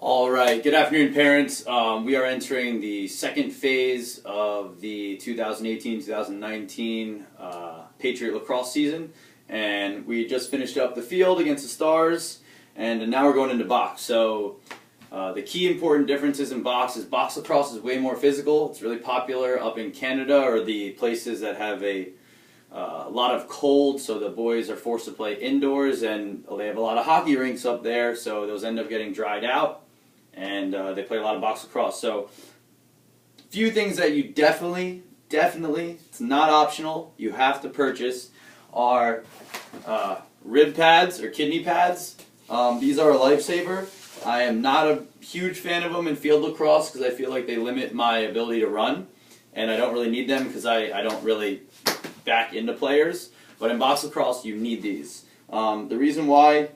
All right, good afternoon, parents. We are entering the second phase of the 2018-2019 Patriot lacrosse season, and we just finished up the field against the Stars, and now we're going into box. So the key important differences in box is box lacrosse is way more physical. It's really popular up in Canada or the places that have a lot of cold, so the boys are forced to play indoors, and they have a lot of hockey rinks up there, so those end up getting dried out. And they play a lot of box lacrosse. So, few things that you definitely, it's not optional, you have to purchase are rib pads or kidney pads. These are a lifesaver. I am not a huge fan of them in field lacrosse because I feel like they limit my ability to run, and I don't really need them because I don't really back into players. But in box lacrosse, you need these. The reason why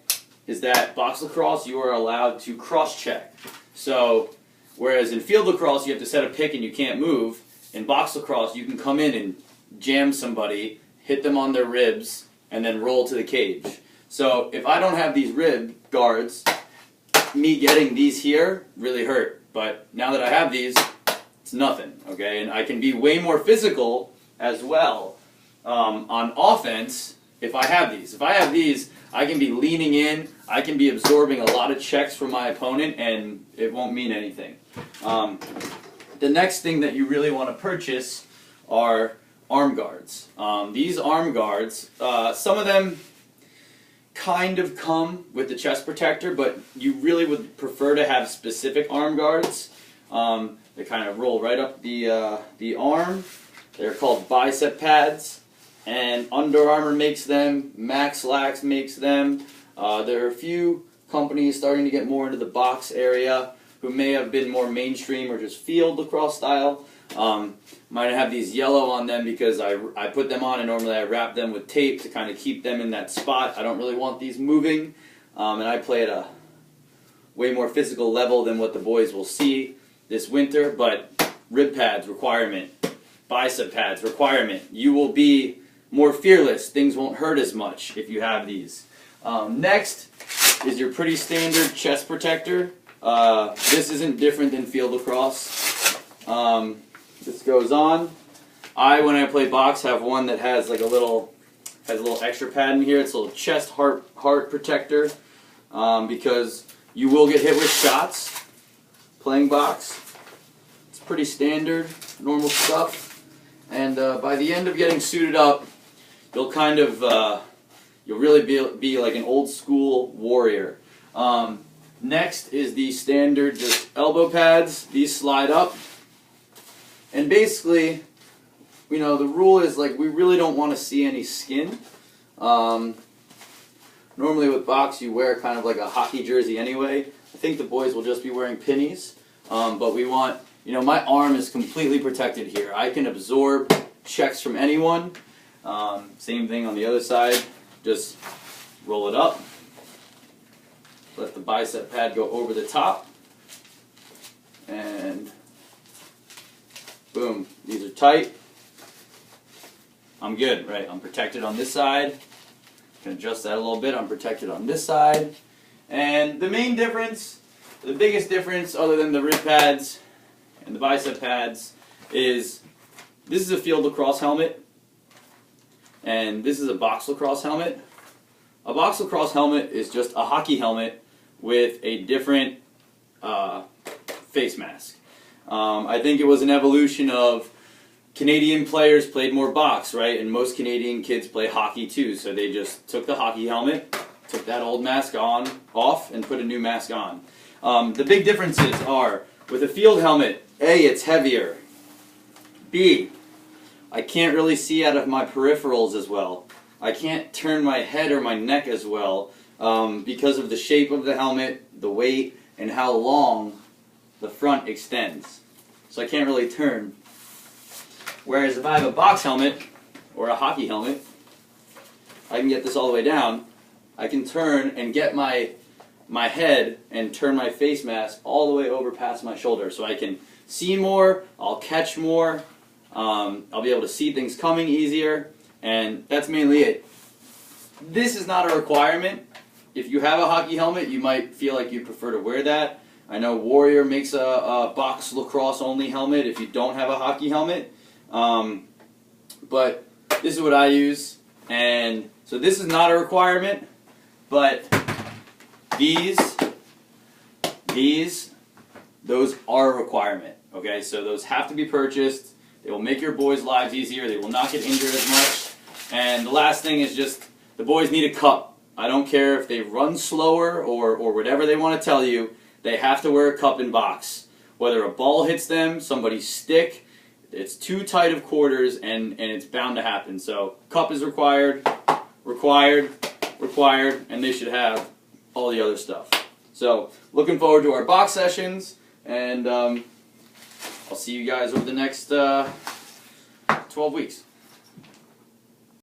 is that box lacrosse you are allowed to cross-check. So, whereas in field lacrosse you have to set a pick and you can't move, in box lacrosse you can come in and jam somebody, hit them on their ribs, and then roll to the cage. So if I don't have these rib guards, me getting these here really hurt. But now that I have these, it's nothing, okay? And I can be way more physical as well on offense if I have these. If I have these, I can be leaning in, I can be absorbing a lot of checks from my opponent, and it won't mean anything. The next thing that you really want to purchase are arm guards. These arm guards, some of them kind of come with the chest protector, but you really would prefer to have specific arm guards. They kind of roll right up the arm. They're called bicep pads. And Under Armour makes them, Max Lax makes them. There are a few companies starting to get more into the box area who may have been more mainstream or just field lacrosse style. Might have these yellow on them because I put them on and normally I wrap them with tape to kind of keep them in that spot. I don't really want these moving. And I play at a way more physical level than what the boys will see this winter. But rib pads, requirement. Bicep pads, requirement. You will be more fearless. Things won't hurt as much if you have these. Next is your pretty standard chest protector. This isn't different than field lacrosse. This goes on. When I play box, have one that has like a little extra pad in here. It's a little chest heart protector because you will get hit with shots playing box. It's pretty standard, normal stuff. And by the end of getting suited up, you'll kind of, you'll really be like an old school warrior. Next is the standard just elbow pads. These slide up. And basically, you know, the rule is like we really don't want to see any skin. Normally with box you wear kind of like a hockey jersey anyway. I think the boys will just be wearing pinnies. But we want, you know, my arm is completely protected here. I can absorb checks from anyone. Same thing on the other side. Just roll it up. Let the bicep pad go over the top. And boom, these are tight. I'm good, right? I'm protected on this side. Can adjust that a little bit. I'm protected on this side. And the main difference, the biggest difference other than the rib pads and the bicep pads is this is a field lacrosse helmet. And this is a box lacrosse helmet. A box lacrosse helmet is just a hockey helmet with a different face mask. I think it was an evolution of Canadian players played more box, right? And most Canadian kids play hockey too. So they just took the hockey helmet, took that old mask off, and put a new mask on. The big differences are, with a field helmet, A, it's heavier. B, I can't really see out of my peripherals as well. I can't turn my head or my neck as well because of the shape of the helmet, the weight, and how long the front extends. So I can't really turn. Whereas if I have a box helmet or a hockey helmet, I can get this all the way down. I can turn and get my head and turn my face mask all the way over past my shoulder so I can see more, I'll catch more, I'll be able to see things coming easier, and that's mainly it. This is not a requirement. If you have a hockey helmet, you might feel like you prefer to wear that. I know Warrior makes a box lacrosse only helmet if you don't have a hockey helmet. But this is what I use. And so this is not a requirement, but those are a requirement. Okay, so those have to be purchased. They will make your boys' lives easier. They will not get injured as much. And the last thing is just the boys need a cup. I don't care if they run slower or whatever they want to tell you. They have to wear a cup and box. Whether a ball hits them, somebody's stick, it's too tight of quarters, and it's bound to happen. So cup is required, and they should have all the other stuff. So looking forward to our box sessions, and I'll see you guys over the next 12 weeks.